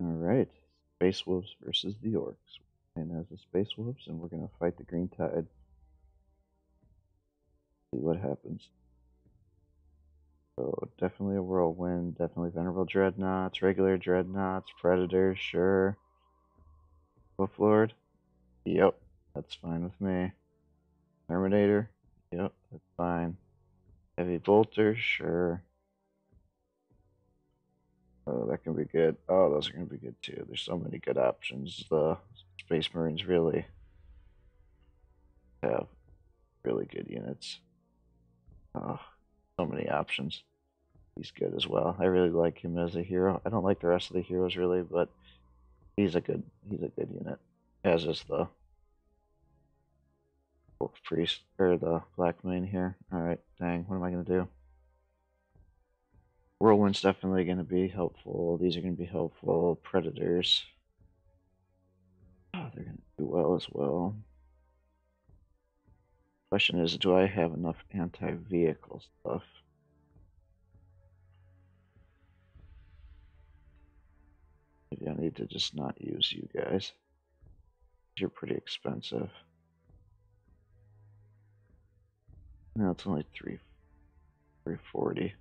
Alright, Space Wolves versus the Orcs. And as the Space Wolves, and we're going to fight the Green Tide. See what happens. So, definitely a Whirlwind, definitely Venerable Dreadnoughts, regular Dreadnoughts, Predators, sure. Wolf Lord? Yep, that's fine with me. Terminator? Yep, that's fine. Heavy Bolter? Sure. Oh, that can be good. Oh, those are going to be good too. There's so many good options. The Space Marines really have really good units. Oh, so many options. He's good as well. I really like him as a hero. I don't like the rest of the heroes really, but he's a good unit. As is the Wolf Priest or the Black Mane here. Alright, dang, what am I gonna do? Whirlwind's definitely gonna be helpful. These are gonna be helpful. Predators. Oh, they're gonna do well as well. Question is, do I have enough anti-vehicle stuff? Maybe I need to just not use you guys. You're pretty expensive. No, it's only 340.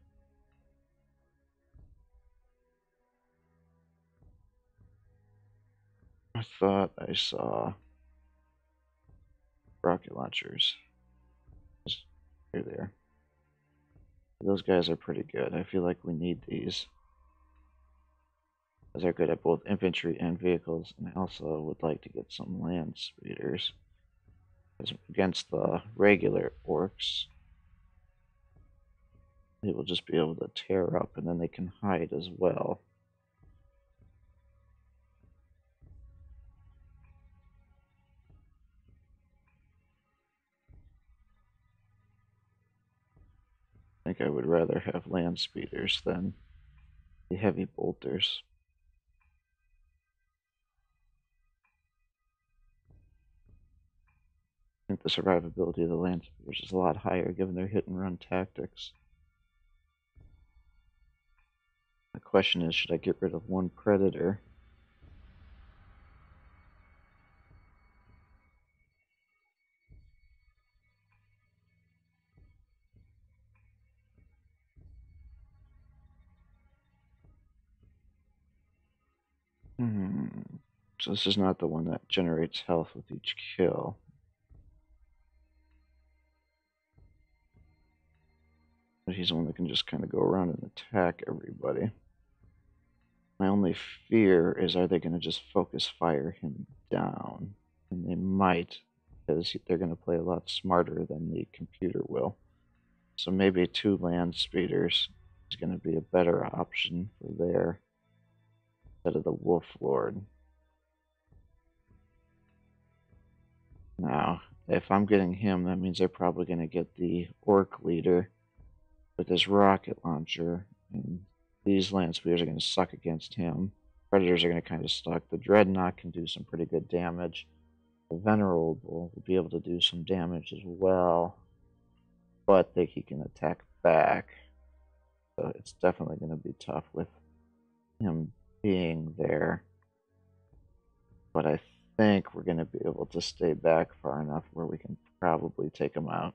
I thought I saw rocket launchers. Here they are. Those guys are pretty good. I feel like we need these. Because they're good at both infantry and vehicles. And I also would like to get some land speeders. Against the regular orcs, they will just be able to tear up and then they can hide as well. I think I would rather have land speeders than the heavy bolters. I think the survivability of the land speeders is a lot higher given their hit and run tactics. The question is, should I get rid of one predator? So this is not the one that generates health with each kill. But he's the one that can just kind of go around and attack everybody. My only fear is, are they going to just focus fire him down? And they might, because they're going to play a lot smarter than the computer will. So maybe 2 land speeders is going to be a better option for there instead of the Wolf Lord. Now, if I'm getting him, that means they're probably going to get the Orc leader with his rocket launcher, and these land speeders are going to suck against him. Predators are going to kind of suck. The Dreadnought can do some pretty good damage. The Venerable will be able to do some damage as well, but he can attack back. So it's definitely going to be tough with him being there. But I think we're going to be able to stay back far enough where we can probably take him out.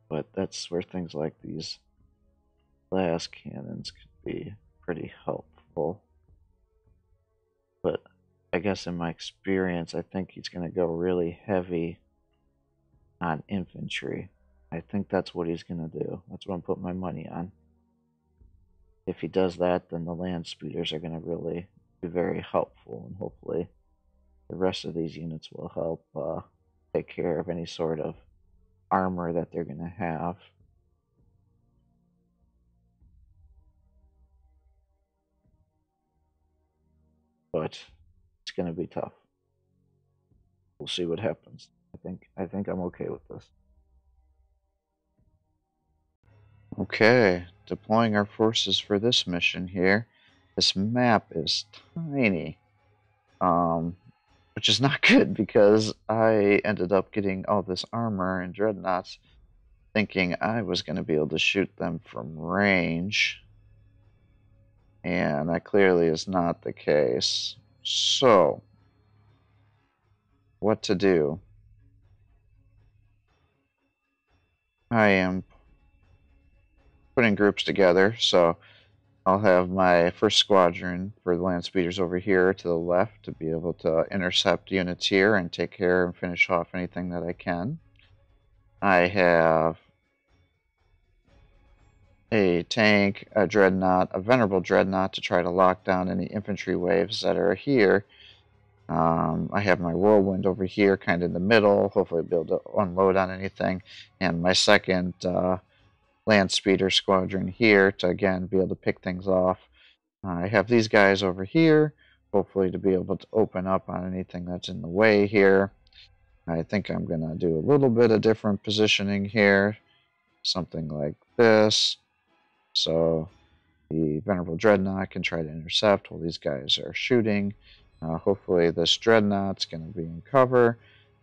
But that's where things like these glass cannons could be pretty helpful. But I guess in my experience, I think he's going to go really heavy on infantry. I think that's what he's going to do. That's what I'm putting my money on. If he does that, then the land speeders are going to really be very helpful, and hopefully the rest of these units will help take care of any sort of armor that they're going to have. But it's going to be tough. We'll see what happens. I think I'm okay with this. Okay, deploying our forces for this mission here. This map is tiny, which is not good because I ended up getting all this armor and dreadnoughts thinking I was going to be able to shoot them from range. And that clearly is not the case. So, what to do? I am putting groups together, so I'll have my first squadron for the land speeders over here to the left to be able to intercept units here and take care and finish off anything that I can. I have a tank, a dreadnought, a venerable dreadnought to try to lock down any infantry waves that are here. I have my whirlwind over here, kind of in the middle. Hopefully, I'll be able to unload on anything. And my second land speeder squadron here to again be able to pick things off. I have these guys over here, hopefully to be able to open up on anything that's in the way here. I think I'm going to do a little bit of different positioning here, something like this. So the Venerable Dreadnought can try to intercept while these guys are shooting. Hopefully this Dreadnought's going to be in cover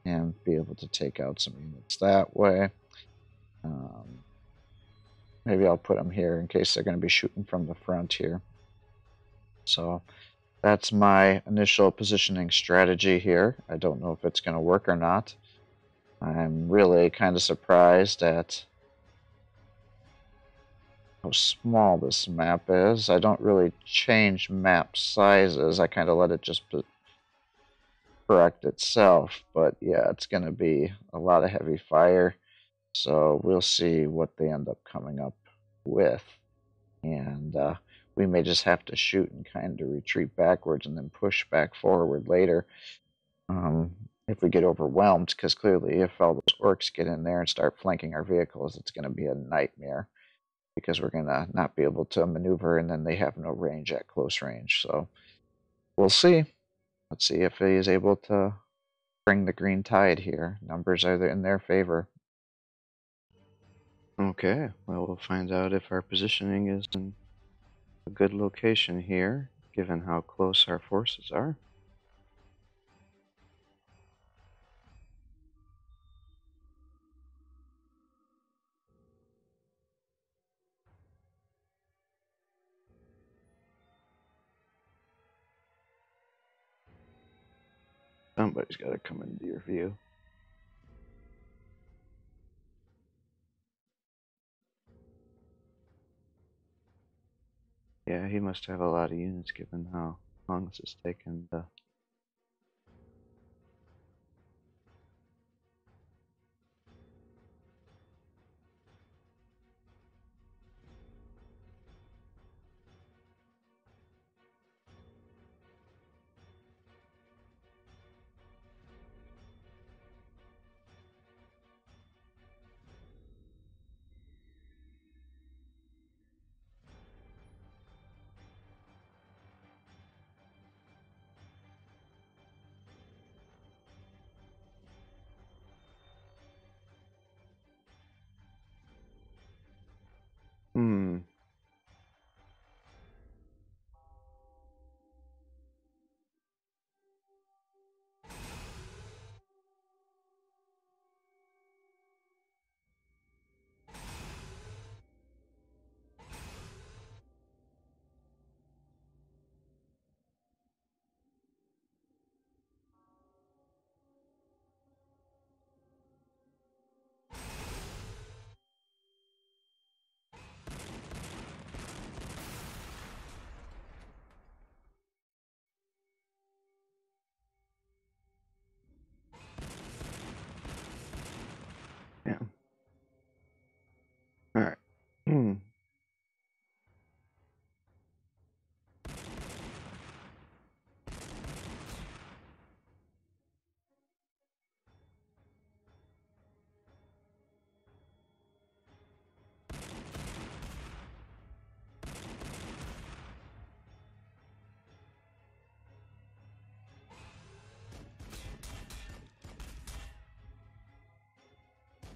and be able to take out some units that way. Maybe I'll put them here in case they're going to be shooting from the front here. So that's my initial positioning strategy here. I don't know if it's going to work or not. I'm really kind of surprised at how small this map is. I don't really change map sizes. I kind of let it just correct itself. But yeah, it's going to be a lot of heavy fire. So we'll see what they end up coming up with. And we may just have to shoot and kind of retreat backwards and then push back forward later. If we get overwhelmed, because clearly if all those orcs get in there and start flanking our vehicles, it's going to be a nightmare because we're going to not be able to maneuver, and then they have no range at close range. So we'll see. Let's see if he is able to bring the green tide here. Numbers are in their favor. Okay, well, we'll find out if our positioning is in a good location here, given how close our forces are. Somebody's got to come into your view. Yeah, he must have a lot of units given how long this has taken to... Hmm. Yeah. All right.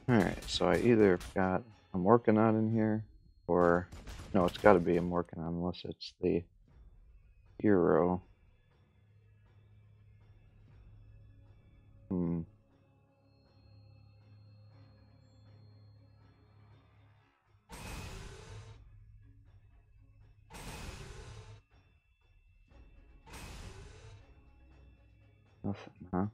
Alright, so I either got a Morkanon in here, or... No, it's got to be a Morkanon unless it's the hero. Hmm. Nothing, huh?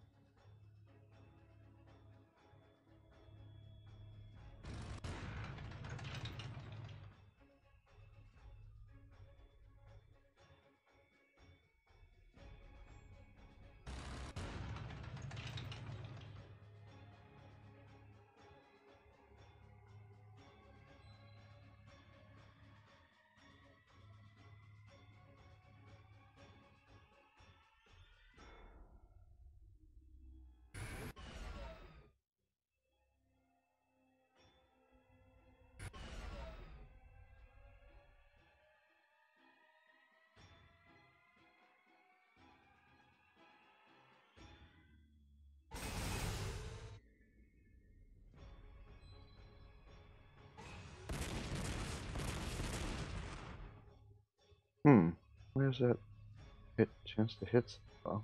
Where's that chance to hit? Oh.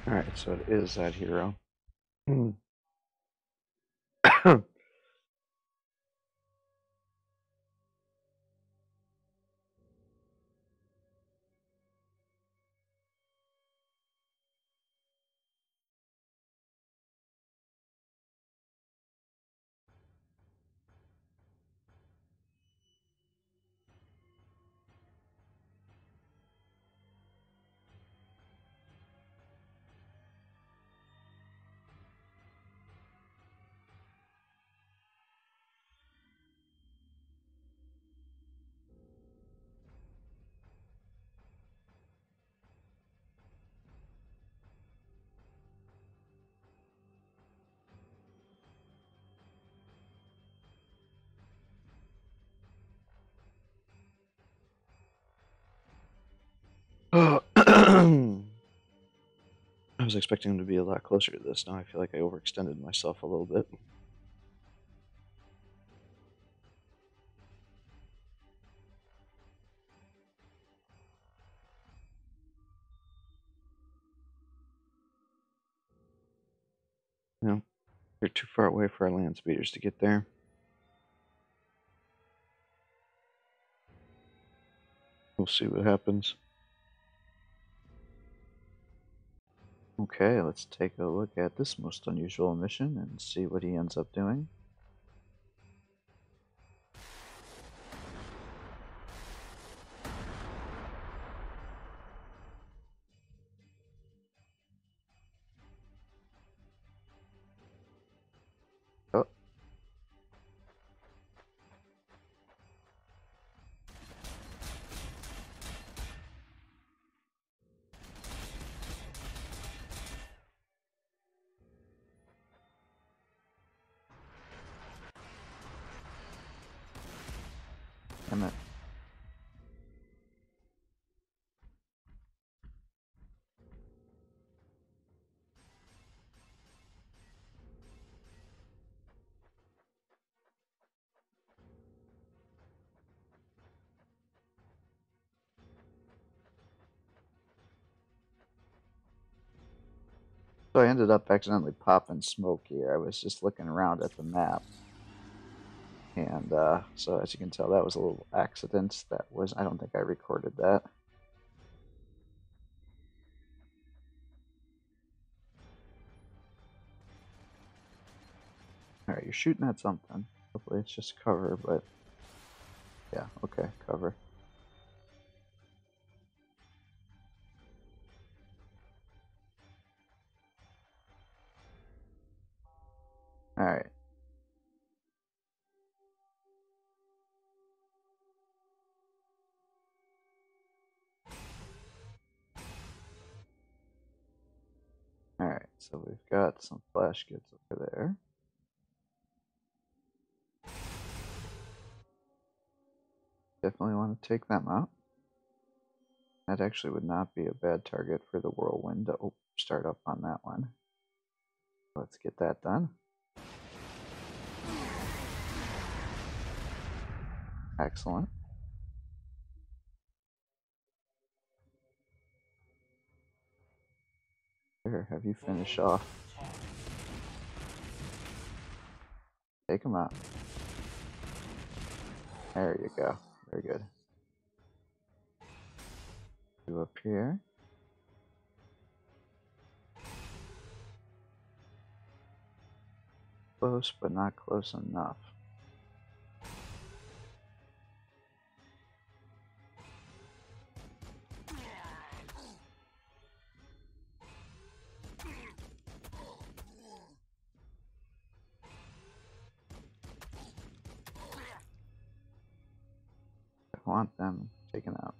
Alright, so it is that hero. I was expecting him to be a lot closer to this. Now I feel like I overextended myself a little bit. No, they're too far away for our land speeders to get there. We'll see what happens. Okay, let's take a look at this most unusual mission and see what he ends up doing. Oh. Damn it. So I ended up accidentally popping smoke here. I was just looking around at the map. And so as you can tell, that was a little accident. I don't think I recorded that. Alright, you're shooting at something. Hopefully it's just cover, but yeah, okay, cover. Alright. Alright, so we've got some flash kits over there. Definitely want to take them out. That actually would not be a bad target for the whirlwind to start up on that one. Let's get that done. Excellent. Here, have you finish off. Take them out. There you go. Very good. Two up here. Close, but not close enough. I want them taken out.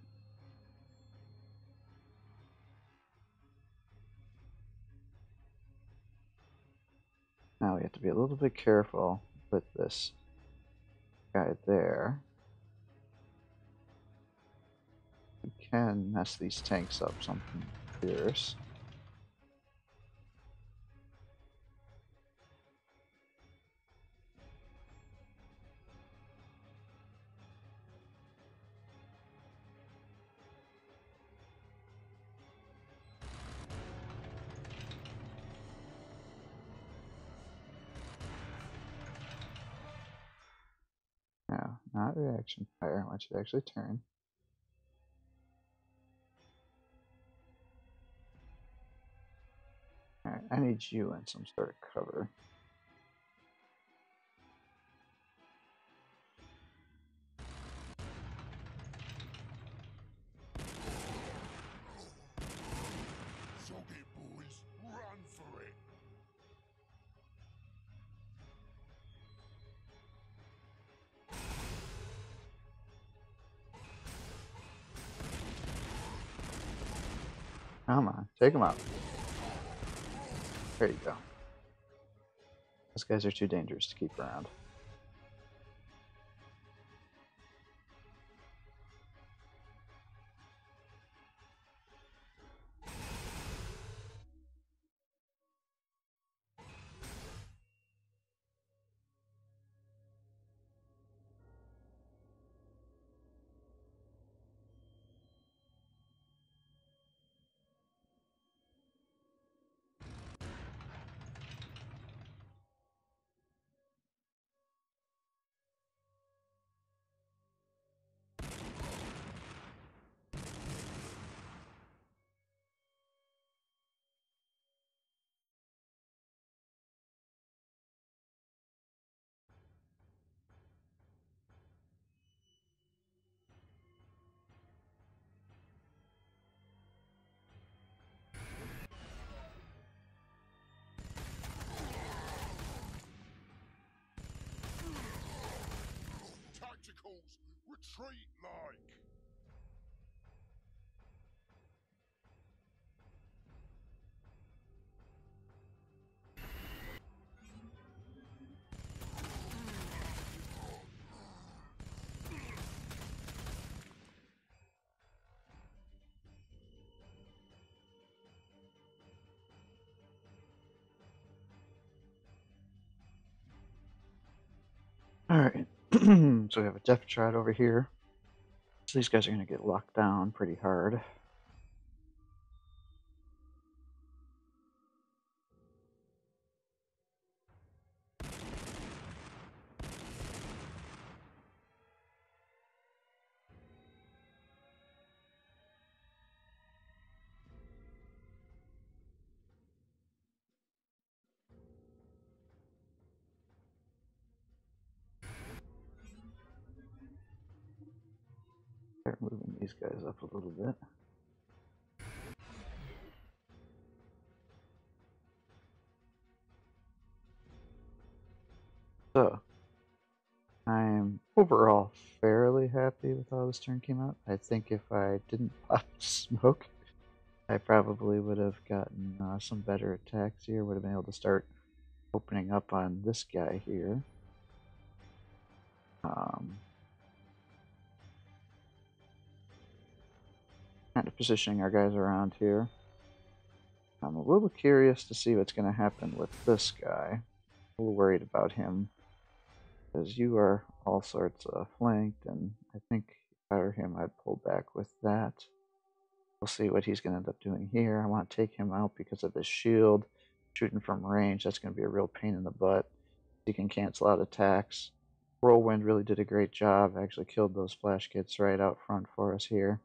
Now we have to be a little bit careful with this guy there. We can mess these tanks up something fierce. No, not reaction fire. I want you to actually turn. Alright, I need you in some sort of cover. Come on, take them out. There you go. Those guys are too dangerous to keep around. Retreat like. Alright, so we have a Death Trot over here. So these guys are going to get locked down pretty hard. Start moving these guys up a little bit. So, I'm overall fairly happy with how this turn came out. I think if I didn't pop smoke, I probably would have gotten some better attacks here. Would have been able to start opening up on this guy here. Kind of positioning our guys around here. I'm a little curious to see what's going to happen with this guy. A little worried about him. Because you are all sorts of flanked, and I think if I were him, I'd pull back with that. We'll see what he's going to end up doing here. I want to take him out because of his shield. Shooting from range, that's going to be a real pain in the butt. He can cancel out attacks. Whirlwind really did a great job. Actually killed those splash kits right out front for us here.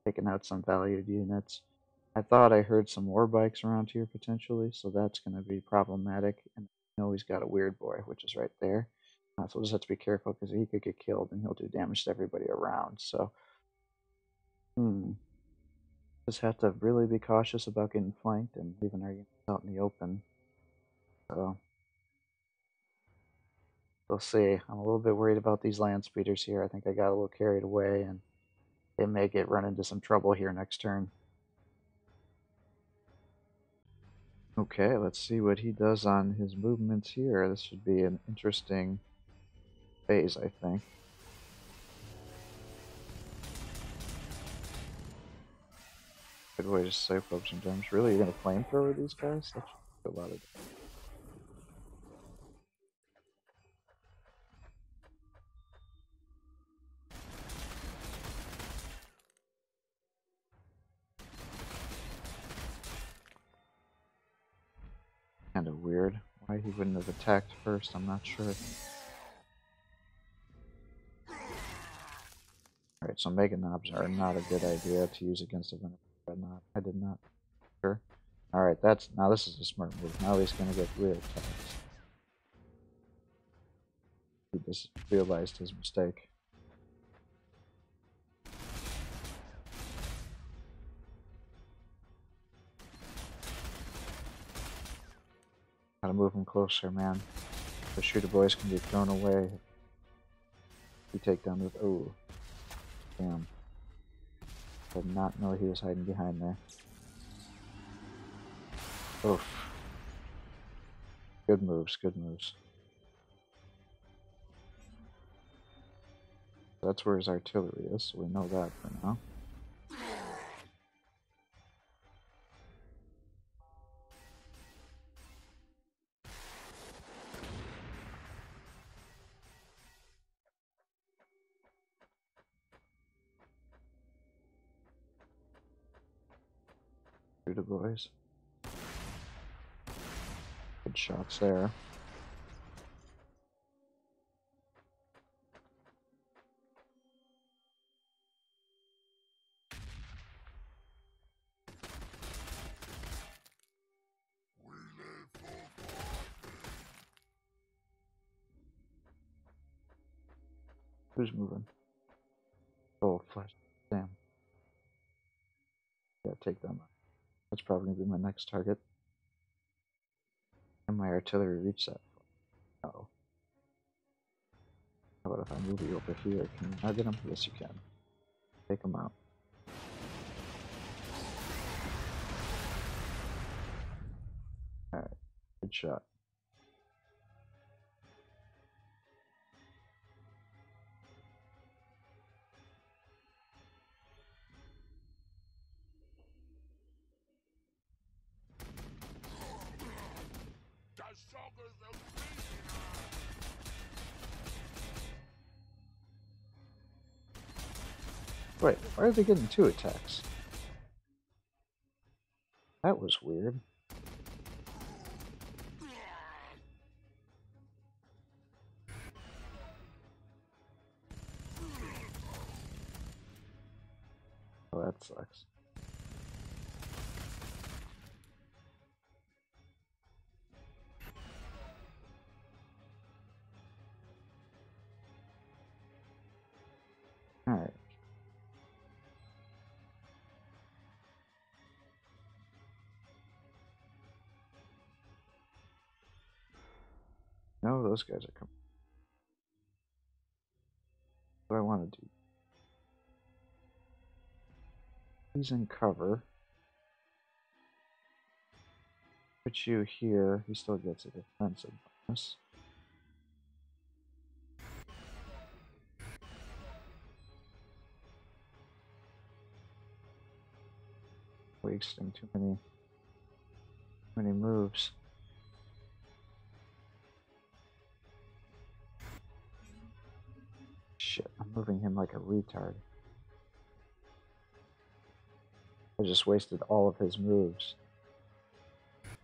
Taking out some valued units. I thought I heard some war bikes around here potentially, so that's going to be problematic. And I know he's got a weird boy, which is right there. So we'll just have to be careful because he could get killed and he'll do damage to everybody around. So, just have to really be cautious about getting flanked and leaving our units out in the open. So, we'll see. I'm a little bit worried about these land speeders here. I think I got a little carried away and they may run into some trouble here next turn. Okay, let's see what he does on his movements here. This should be an interesting phase, I think. Good way to save folks some damage. Really, you're gonna flamethrower these guys? That should do a lot of damage. Kind of weird. Why he wouldn't have attacked first, I'm not sure. Alright, so Mega Knobs are not a good idea to use against a Dreadnought. I did not. Sure. Alright, now this is a smart move. Now he's gonna get real attacks. He just realized his mistake. Gotta move him closer, man. The shooter boys can be thrown away. We take down with. Oh. Damn. Did not know he was hiding behind there. Oof. Good moves, good moves. That's where his artillery is, so we know that for now. Shooter boys. Good shots there. Who's moving? Oh, flash. Damn. Gotta take them. That's probably gonna be my next target. And my artillery reach that. Oh. How about if I move you over here? Can you target him? Yes, you can. Take him out. Alright. Good shot. Wait, why are they getting 2 attacks? That was weird. Oh, that sucks. Alright. No, those guys are coming. What do I want to do? He's in cover. Put you here. He still gets a defensive bonus. wasting too many moves. Shit, I'm moving him like a retard. I just wasted all of his moves.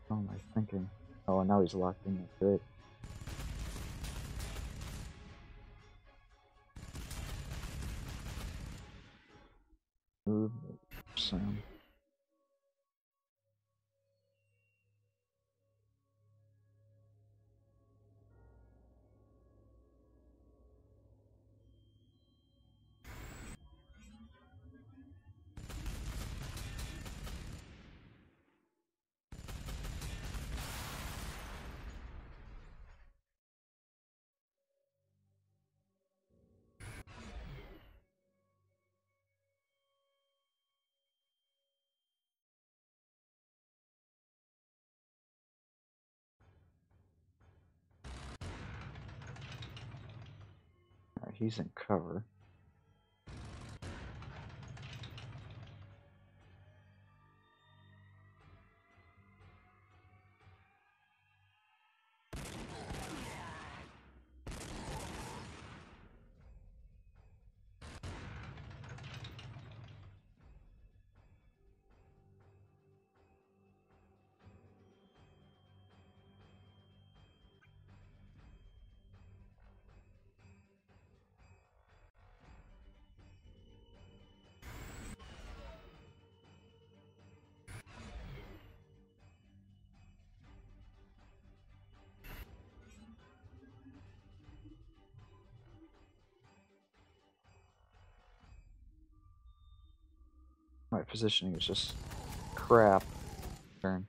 What am I thinking? Oh, and now he's locked in. That's great. Move, Sam. Alright, he's in cover. My positioning is just crap. Turn.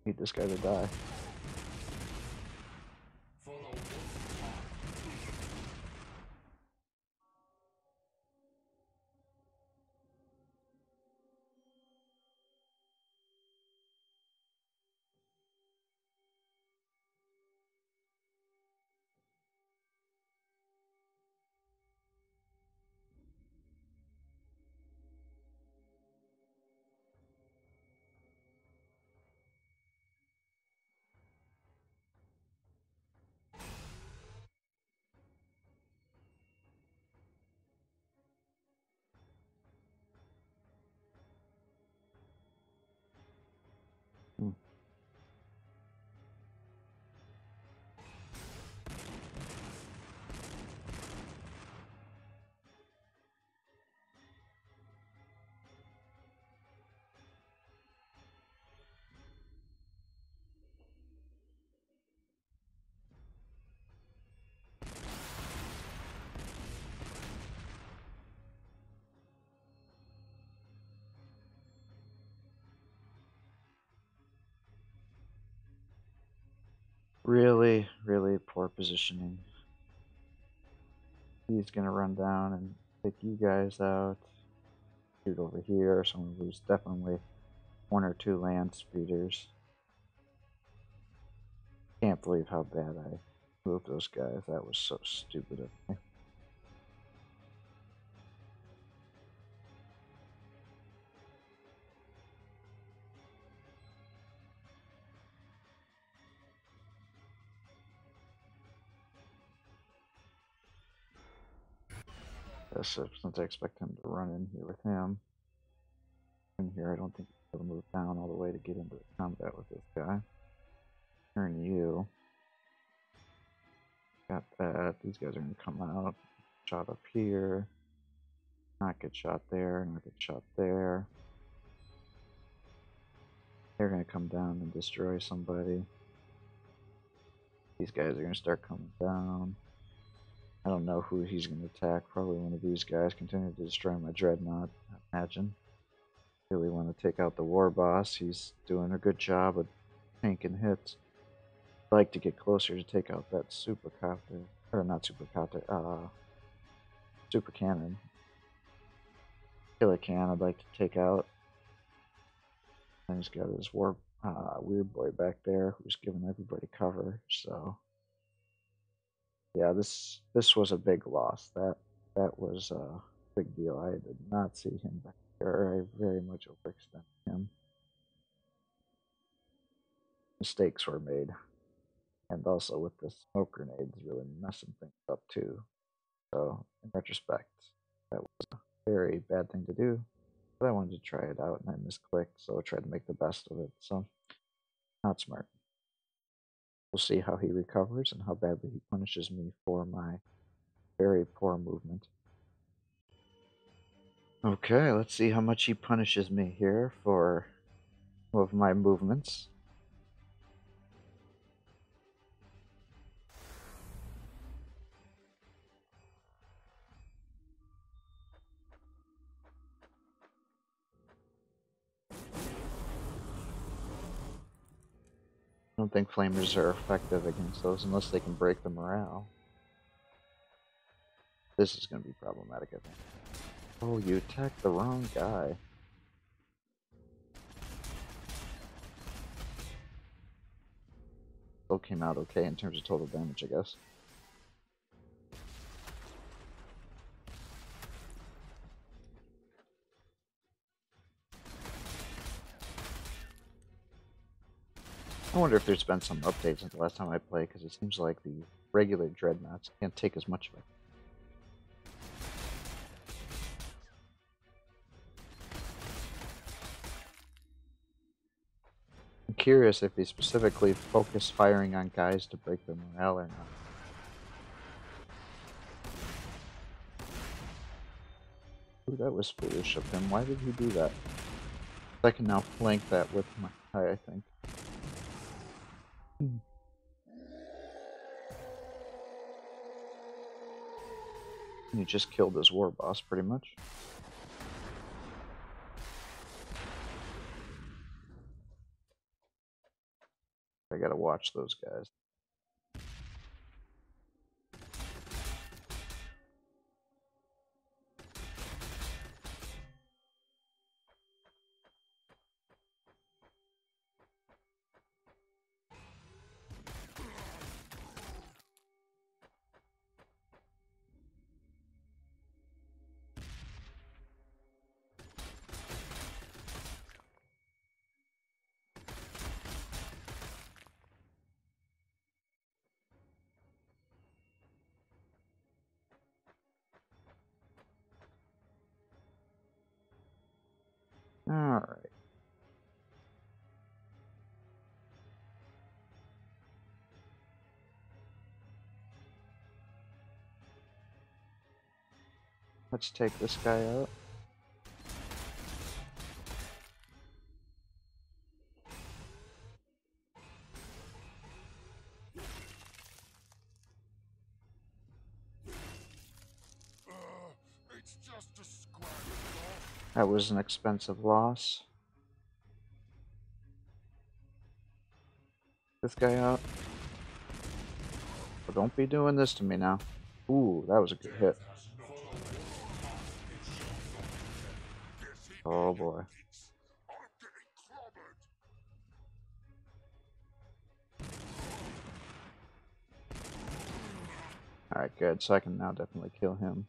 Need this guy to die. Hmm. Really, really poor positioning. He's gonna run down and take you guys out. Shoot over here, so I'm gonna lose definitely one or two land speeders. Can't believe how bad I moved those guys. That was so stupid of me. this since I expect him to run in here with him. In here, I don't think he'll move down all the way to get into the combat with this guy. Turn you. Got that. These guys are going to come out. Shot up here. Not get shot there. Not get shot there. They're going to come down and destroy somebody. These guys are going to start coming down. I don't know who he's going to attack. Probably one of these guys. Continue to destroy my dreadnought, I imagine. Really want to take out the war boss. He's doing a good job of tanking hits. I'd like to get closer to take out that supercopter. Or not supercopter, super cannon. Killer can I'd like to take out. And he's got his weird boy back there who's giving everybody cover. So yeah, this was a big loss. That was a big deal. I did not see him back there. I very much overextended him. Mistakes were made. And also with the smoke grenades really messing things up too. So in retrospect, that was a very bad thing to do. But I wanted to try it out and I misclicked, so I tried to make the best of it. So not smart. We'll see how he recovers and how badly he punishes me for my very poor movement. Okay, let's see how much he punishes me here for some of my movements. I don't think flamers are effective against those unless they can break the morale. This is going to be problematic, I think. Oh, you attacked the wrong guy. Still came out okay in terms of total damage, I guess. I wonder if there's been some updates since the last time I played, because it seems like the regular dreadnoughts can't take as much of it. I'm curious if they specifically focus firing on guys to break their morale or not. Ooh, that was foolish of him. Why did he do that? I can now flank that with my eye, I think. He just killed his war boss, pretty much. I gotta watch those guys. Alright. Let's take this guy out. It's just a scrap off. That was an expensive loss. This guy out. But don't be doing this to me now. Ooh, that was a good hit. Oh boy. Alright, good. So I can now definitely kill him.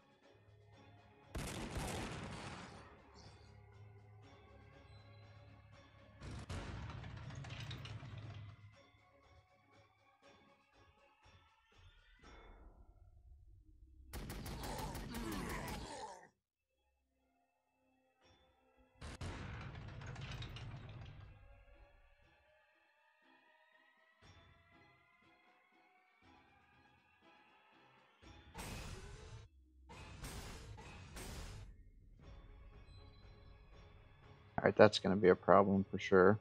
Alright, that's going to be a problem for sure.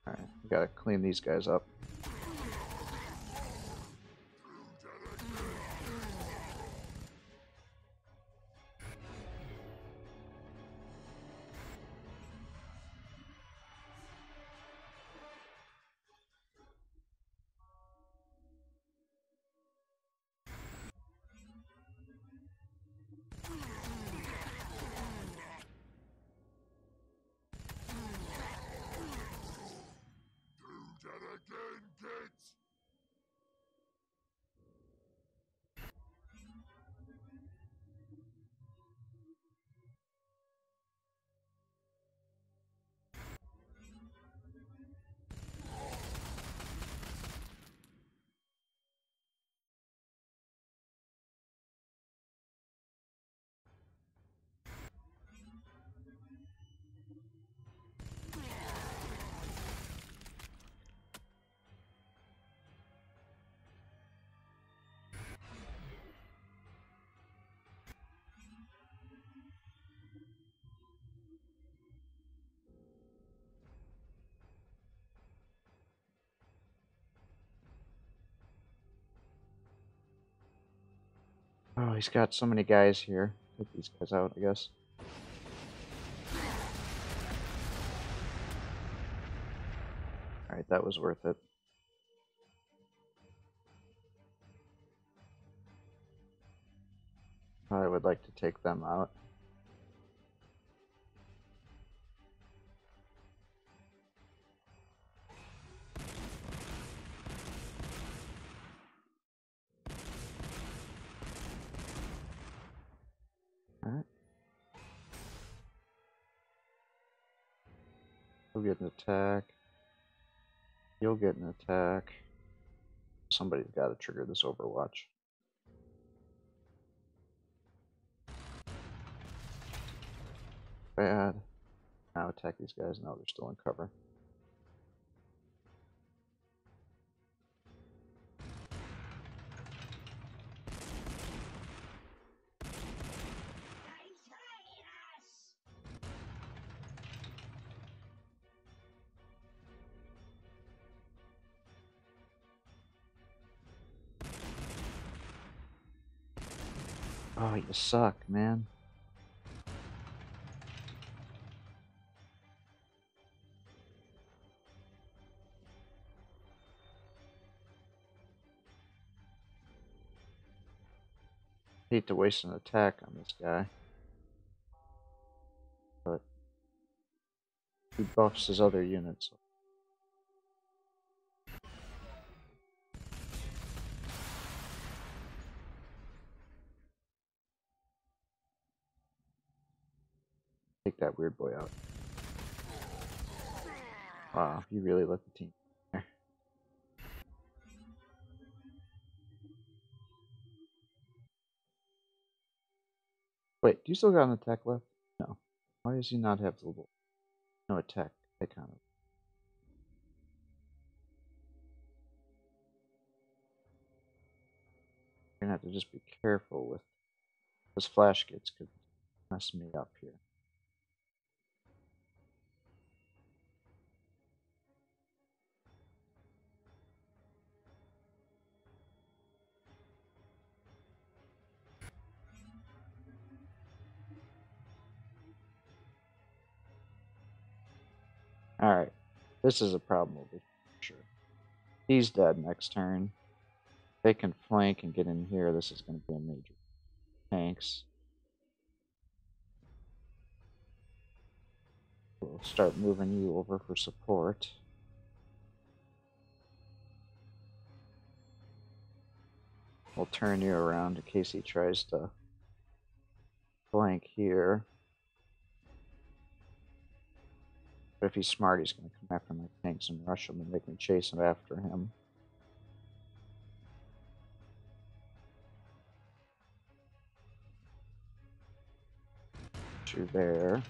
Alright, we gotta clean these guys up. Oh, he's got so many guys here. Take these guys out, I guess. Alright, that was worth it. I would like to take them out. Alright. You'll get an attack. You'll get an attack. Somebody's got to trigger this Overwatch. Bad. Now attack these guys. No, they're still in cover. Oh, you suck, man. Hate to waste an attack on this guy. But he buffs his other units. Take that weird boy out. Wow, you really let the team there. Wait, do you still got an attack left? No. Why does he not have the little... No attack icon? You're gonna have to just be careful with... Those flash gets could mess me up here. Alright, this is a problem over here for sure. He's dead next turn. If they can flank and get in here, this is going to be a major tanks. We'll start moving you over for support. We'll turn you around in case he tries to flank here. But if he's smart, he's going to come after my tanks and rush them and make me chase him after him. Two there.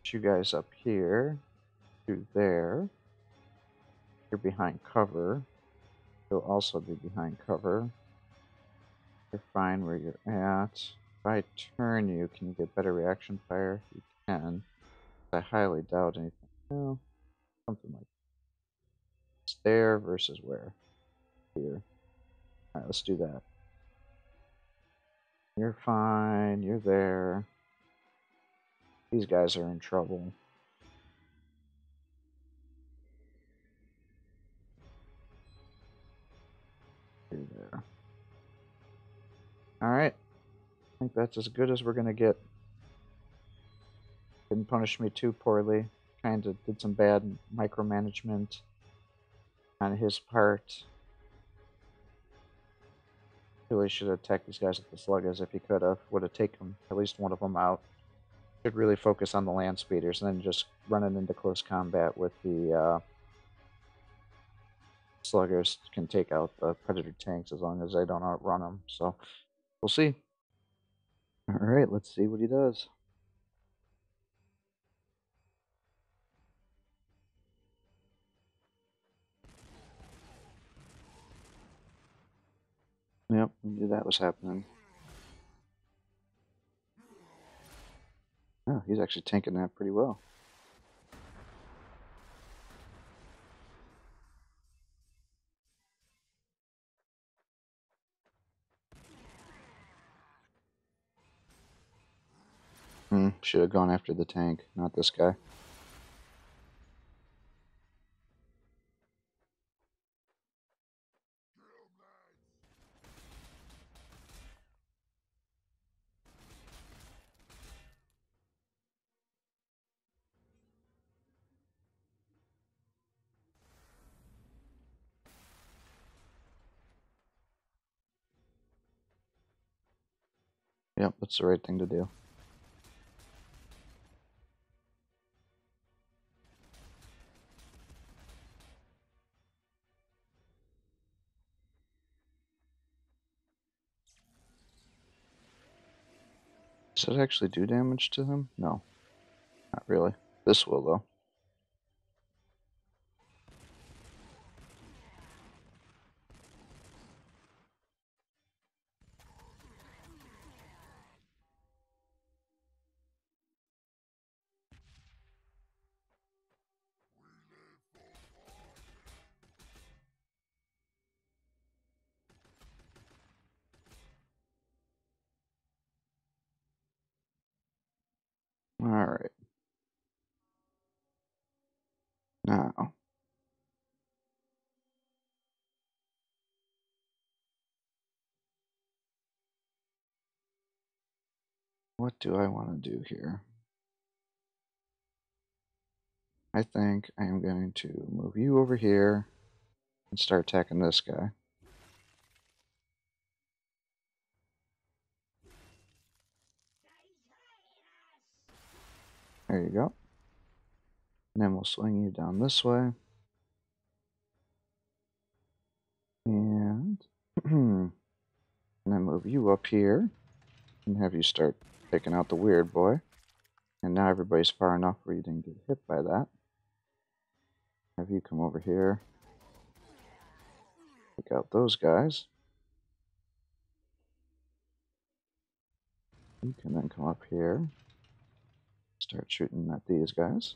Two guys up here. Two there. You're behind cover. You'll also be behind cover. You're fine where you're at. If I turn you, can you get better reaction fire? You can. I highly doubt anything. No, something like it's there versus where? Here. Alright, let's do that. You're fine. You're there. These guys are in trouble. You're there. Alright. I think that's as good as we're going to get. Didn't punish me too poorly. Kind of did some bad micromanagement on his part. Really should have attacked these guys with the sluggas if he could have. Would have taken at least one of them out. Should really focus on the land speeders and then just running into close combat with the sluggers can take out the predator tanks as long as they don't outrun them. So we'll see. Alright, let's see what he does. Yep, we knew that was happening. Oh, he's actually tanking that pretty well. Should have gone after the tank, not this guy. Yep, that's the right thing to do. Does it actually do damage to him? No, not really. This will, though. Alright. Now, what do I want to do here? I think I am going to move you over here and start attacking this guy. There you go. And then we'll swing you down this way. And, and then move you up here and have you start taking out the weird boy. And now everybody's far enough where you didn't get hit by that. Have you come over here. Take out those guys. You can then come up here. Start shooting at these guys.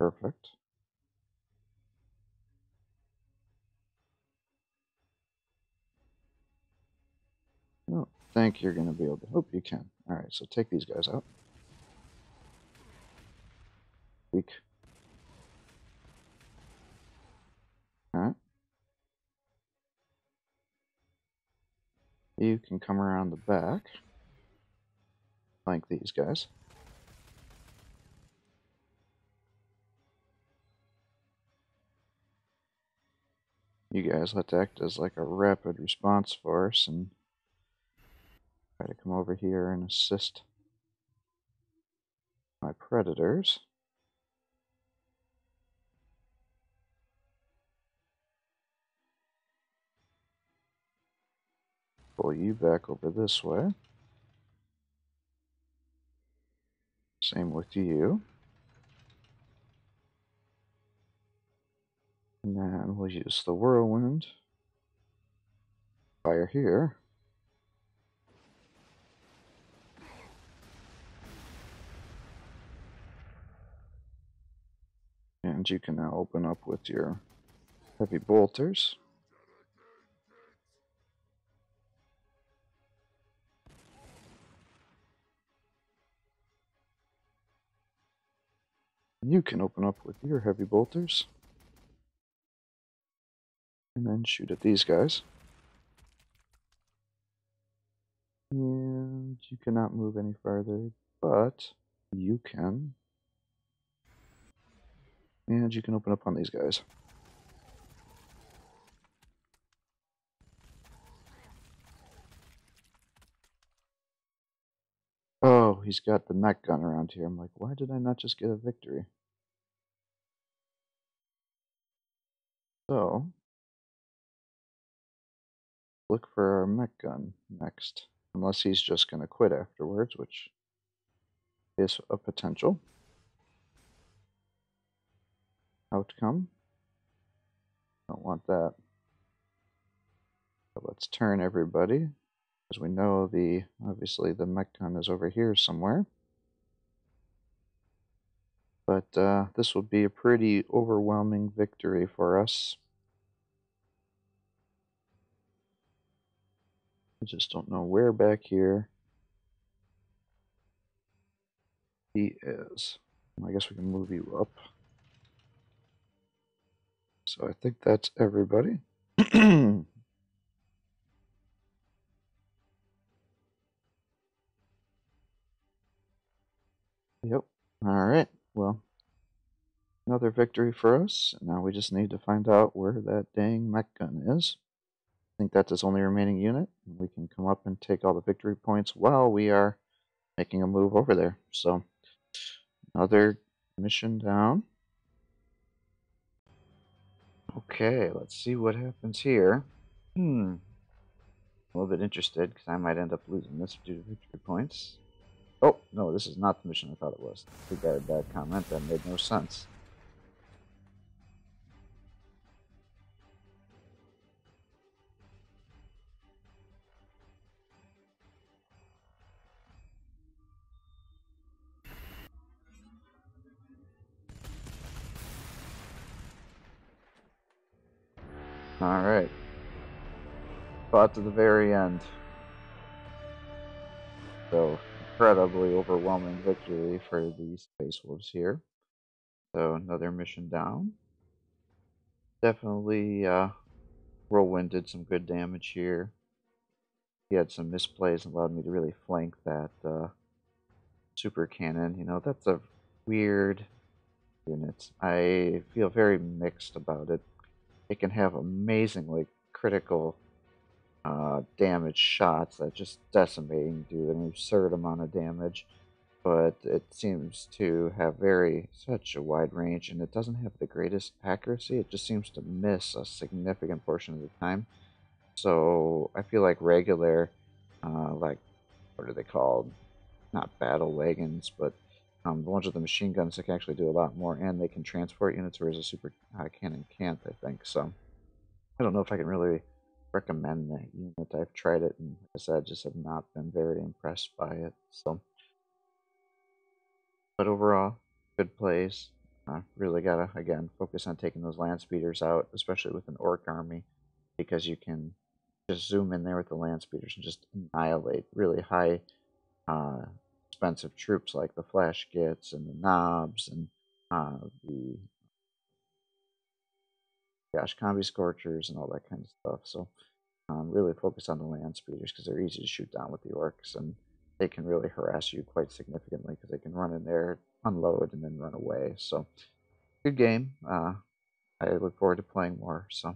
Perfect. No, think you're going to be able to. Hope you can. Alright, so take these guys out. Weak. Alright. You can come around the back. Like these guys. You guys let to act as like a rapid response force and try to come over here and assist my predators. Pull you back over this way. Same with you. And then we'll use the whirlwind. Fire here. And you can now open up with your heavy bolters. You can open up with your heavy bolters. And then shoot at these guys. And you cannot move any farther, but you can. And you can open up on these guys. Oh, he's got the mech gun around here. I'm like, why did I not just get a victory? So, look for our mech gun next. Unless he's just going to quit afterwards, which is a potential outcome. Don't want that. So let's turn everybody, because we know obviously the mech gun is over here somewhere. But this will be a pretty overwhelming victory for us. I just don't know where back here he is. I guess we can move you up. So I think that's everybody. Yep. All right. Well, another victory for us. Now we just need to find out where that dang mech gun is. I think that's his only remaining unit. We can come up and take all the victory points while we are making a move over there. So another mission down. Okay, let's see what happens here. A little bit interested because I might end up losing this due to victory points. Oh, no, this is not the mission I thought it was. We got a bad comment. That made no sense. Alright. Fought to the very end. So, incredibly overwhelming victory for the Space Wolves here. So, another mission down. Definitely, Whirlwind did some good damage here. He had some misplays and allowed me to really flank that super cannon. You know, that's a weird unit. I feel very mixed about it. It can have amazingly critical damage shots that just decimating do an absurd amount of damage, but it seems to have such a wide range, and it doesn't have the greatest accuracy. It just seems to miss a significant portion of the time. So I feel like regular, like, what are they called? Not battle wagons, but the ones with the machine guns that can actually do a lot more, and they can transport units, whereas a super cannon can't, I think. So I don't know if I can really recommend that unit. I've tried it, and like I said, just have not been very impressed by it. So, but overall, good plays. Really gotta again focus on taking those land speeders out, especially with an orc army, because you can just zoom in there with the land speeders and just annihilate really high expensive troops like the flash gits and the knobs and the combi scorchers and all that kind of stuff. So really focus on the land speeders because they're easy to shoot down with the orcs, and they can really harass you quite significantly because they can run in there, unload, and then run away. So good game. I look forward to playing more. So